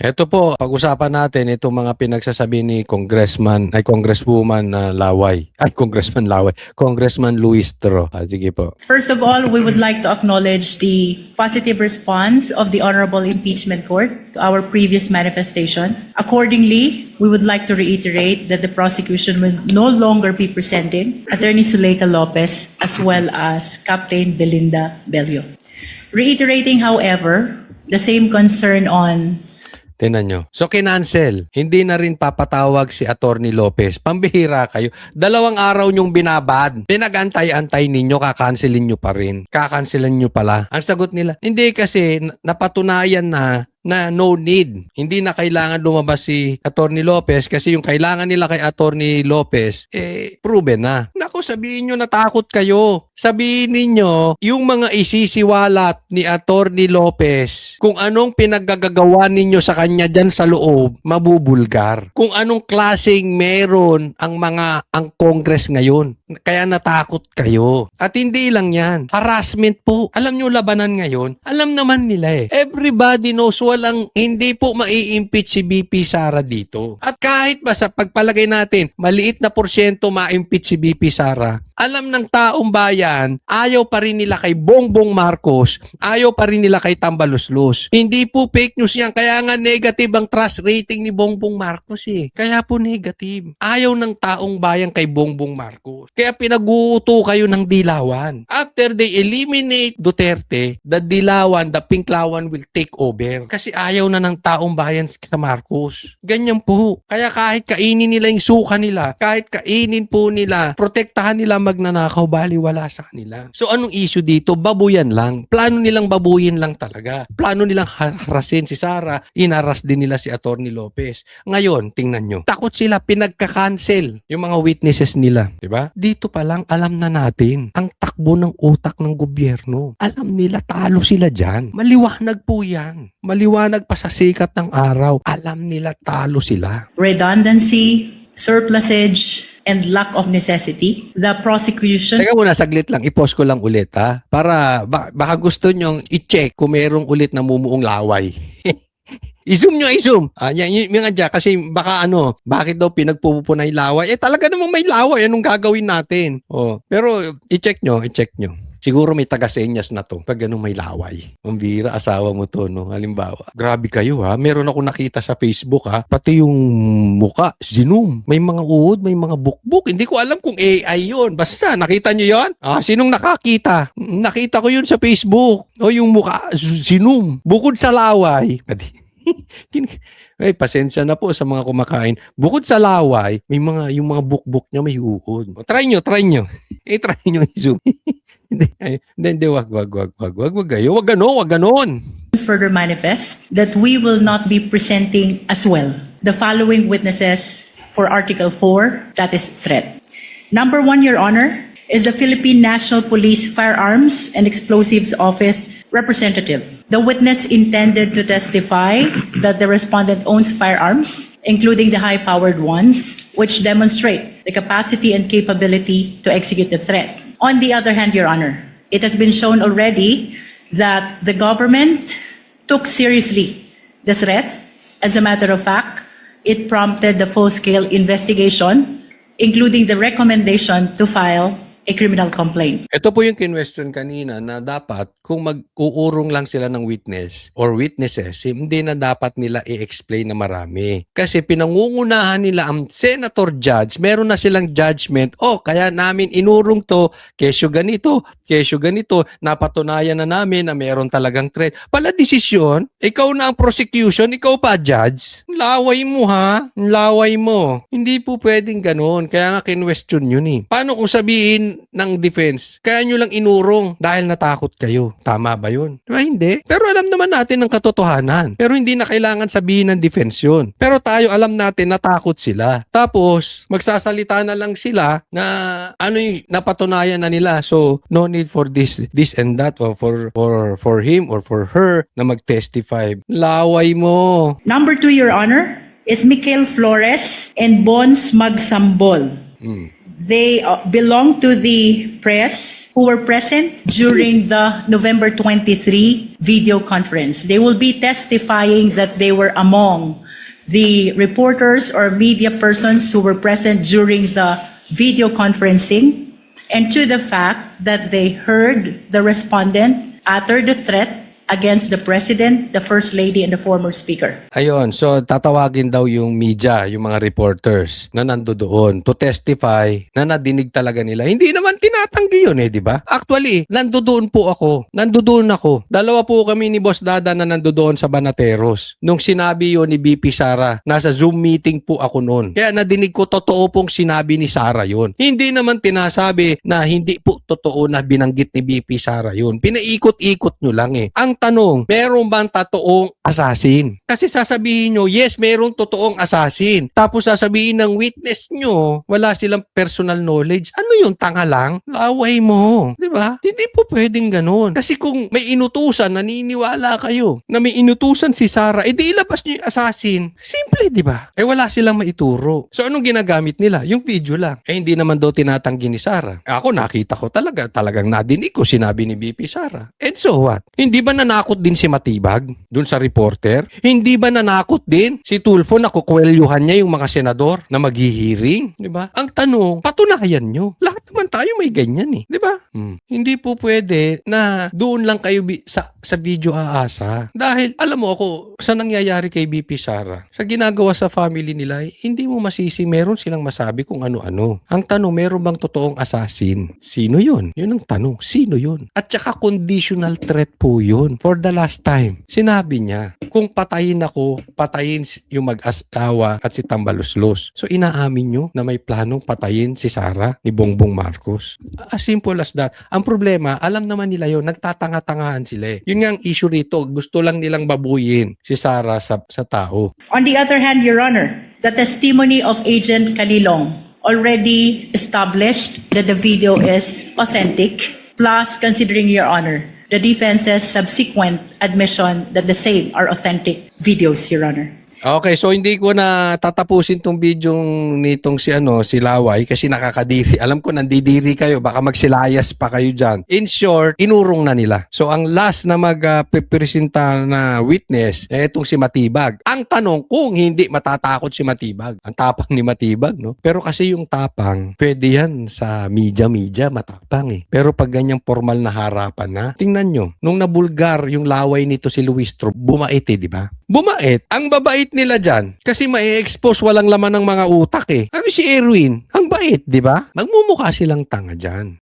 Eto po, pag-usapan natin itong mga pinagsasabi ni Congresswoman Laway. Congressman Luis Tro. Sige po. First of all, we would like to acknowledge the positive response of the Honorable Impeachment Court to our previous manifestation. Accordingly, we would like to reiterate that the prosecution will no longer be presenting Attorney Zuleika Lopez as well as Captain Belinda Bello. Reiterating, however, the same concern on Tingnan nyo. So, kinancel. Hindi na rin papatawag si Attorney Lopez. Pambihira kayo. 2 araw nyong binabad. Pinag-antay-antay ninyo, kakancelin nyo pa rin. Kakancelan nyo pala. Ang sagot nila, hindi kasi napatunayan na no need. Hindi na kailangan lumabas si Attorney Lopez kasi yung kailangan nila kay Attorney Lopez, proven na. Naku, sabihin nyo natakot kayo. Sabihin ninyo, yung mga isisiwalat ni Attorney Lopez, kung anong pinaggagawa ninyo sa kanya dyan sa loob, mabubulgar. Kung anong klaseng meron ang Congress ngayon. Kaya natakot kayo. At hindi lang yan. Harassment po. Alam nyo labanan ngayon? Alam naman nila Everybody knows hindi po mai-impeach si BP Sara dito. At kahit ba sa pagpalagay natin, maliit na porsyento ma-impeach si BP Sara, alam ng taong bayan, ayaw pa rin nila kay Bongbong Marcos, ayaw pa rin nila kay Tambaluslos. Hindi po fake news yan, kaya nga negative ang trust rating ni Bongbong Marcos Kaya po negative. Ayaw ng taong bayan kay Bongbong Marcos. Kaya pinag-uuto kayo ng dilawan. After they eliminate Duterte, the dilawan, the pinklawan will take over. Kasi ayaw na ng taong bayan sa Marcos. Ganyan po. Kaya kahit kainin nila yung suka nila, kahit kainin po nila, protektahan nila magnanakaw, baliwala sa kanila. So anong issue dito? Babuyan lang. Plano nilang babuyin lang talaga. Plano nilang harasin si Sara, inaras din nila si Attorney Lopez. Ngayon, tingnan nyo. Takot sila, pinagka-cancel yung mga witnesses nila. Diba? Dito pa lang, alam na natin ang takbo ng utak ng gobyerno. Alam nila, talo sila dyan. Maliwanag po yan. Maliwanag pa sa sikat ng araw. Alam nila, talo sila. redundancy, surplusage, and lack of necessity. The prosecution Teka muna, saglit lang. I-pause ko lang ulit ha. Para baka gusto nyong i-check kung merong ulit na mumuong laway. I-zoom nyo, i-zoom. Yung nga dyan, kasi baka bakit daw pinagpupunay laway? Talaga namang may laway. Anong gagawin natin? Pero i-check nyo. Siguro may taga-senyas na to pag may laway. Ang bira, asawa mo to, no? Halimbawa. Grabe kayo, ha? Meron ako nakita sa Facebook, ha? Pati yung muka, zinom. May mga uhod, may mga bukbuk. Hindi ko alam kung AI yun. Basta, nakita nyo yun? Sinong nakakita? Nakita ko yun sa Facebook. Yung muka, zinom. Bukod sa laway. Pasensya na po sa mga kumakain. Bukod sa laway, yung mga bukbuk niya may uhod. Try nyo. Try nyo i-zoom. Hindi, wag kayo. Wag ganon. further manifest that we will not be presenting as well the following witnesses for Article 4, that is threat. Number 1, Your Honor, is the Philippine National Police Firearms and Explosives Office representative. The witness intended to testify that the respondent owns firearms, including the high-powered ones, which demonstrate the capacity and capability to execute the threat. On the other hand, Your Honor, it has been shown already that the government took seriously the threat. As a matter of fact, it prompted the full-scale investigation, including the recommendation to file a criminal complaint. Ito po yung kinwestiyon kanina na dapat kung mag-uurong lang sila ng witness or witnesses, hindi na dapat nila i-explain na marami. Kasi pinangungunahan nila ang senator judge, meron na silang judgment, kaya namin inurong to, kesyo ganito, napatunayan na namin na meron talagang threat. Pala desisyon, ikaw na ang prosecution, ikaw pa judge. Laway mo ha, laway mo. Hindi po pwedeng ganun, kaya nga kinwestiyon yun Paano kung sabihin ng defense, kaya nyo lang inurong dahil natakot kayo? Tama ba yun? Diba hindi? Pero alam naman natin ang katotohanan. Pero hindi na kailangan sabihin ng defense yun. Pero tayo alam natin natakot sila. Tapos, magsasalita na lang sila na yung napatunayan na nila. So, no need for this and that or for him or for her na mag-testify. Laway mo. Number 2, Your Honor, is Mikel Flores and Bons Magsambol. They belong to the press who were present during the November 23 video conference. They will be testifying that they were among the reporters or media persons who were present during the video conferencing, and to the fact that they heard the respondent utter the threat against the President, the First Lady, and the former Speaker. Ayun, so tatawagin daw yung media, yung mga reporters na nandoon to testify na nadinig talaga nila. Hindi naman tinatanggi yun di ba? Actually, nandoon po ako. Nandoon ako. Dalawa po kami ni Boss Dada na nandoon sa Banateros. Nung sinabi yun ni BP Sara, nasa Zoom meeting po ako noon. Kaya nadinig ko totoo pong sinabi ni Sara yun. Hindi naman tinasabi na hindi po totoo na binanggit ni BP Sara yun. Pinaikot-ikot nyo lang Ang tanong, meron bang totoong assassin? Kasi sasabihin nyo, yes, merong totoong assassin. Tapos sasabihin ng witness nyo, wala silang personal knowledge. Ano yung tanga lang? Laway mo. Di ba? Hindi po pwedeng ganun. Kasi kung may inutusan, naniniwala kayo na may inutusan si Sara, di ilabas nyo yung assassin. Simple, di ba? Wala silang maituro. So anong ginagamit nila? Yung video lang. Hindi naman daw tinatanggi ni Sara. Ako nakita ko talagang nadinig ko sinabi ni BP Sara. And so what? Hindi ba nanakot din si Matibag dun sa reporter? Hindi ba nanakot din si Tulfo na kukwelyuhan niya yung mga senador na maghihiring? Di ba? Ang tanong, patunayan nyo. Lahat naman tayo may ganyan di ba? Hindi po pwede na doon lang kayo sa video aasa. Dahil alam mo ako, sa nangyayari kay BP Sara, sa ginagawa sa family nila, hindi mo masisi meron silang masabi kung ano-ano. Ang tanong, meron bang totoong assassin? Sino yun? Yun ang tanong. Sino yun? At saka conditional threat po yun. For the last time, sinabi niya, kung patayin ako, patayin yung mag-asawa at si Tambaluslos. So inaamin nyo na may planong patayin si Sara ni Bongbong Marcos. As simple as that. Ang problema, alam naman nila yun, nagtatanga-tangahan sila Yun nga ang issue rito, gusto lang nilang babuyin si Sara sa tao. On the other hand, Your Honor, the testimony of Agent Calilong already established that the video is authentic, plus considering, Your Honor, the defense's subsequent admission that the same are authentic videos, Your Honor. Okay, so hindi ko na tatapusin tong video nitong si Laway kasi nakakadiri. Alam ko nandidiri kayo, baka magsilayas pa kayo diyan. In short, inurong na nila. So ang last na magpepresenta na witness etong si Matibag. Ang tanong kung hindi matatakot si Matibag. Ang tapang ni Matibag, no? Pero kasi yung tapang, pwede yan sa media matapang Pero pag ganyang formal na harapan na, tingnan nyo, nung nabulgar yung laway nito si Luis Tro, bumait di ba? Bumait. Ang babait nila dyan. Kasi mai-expose walang laman ng mga utak Ano si Erwin? Ang bait, di ba? Magmumukha silang tanga dyan.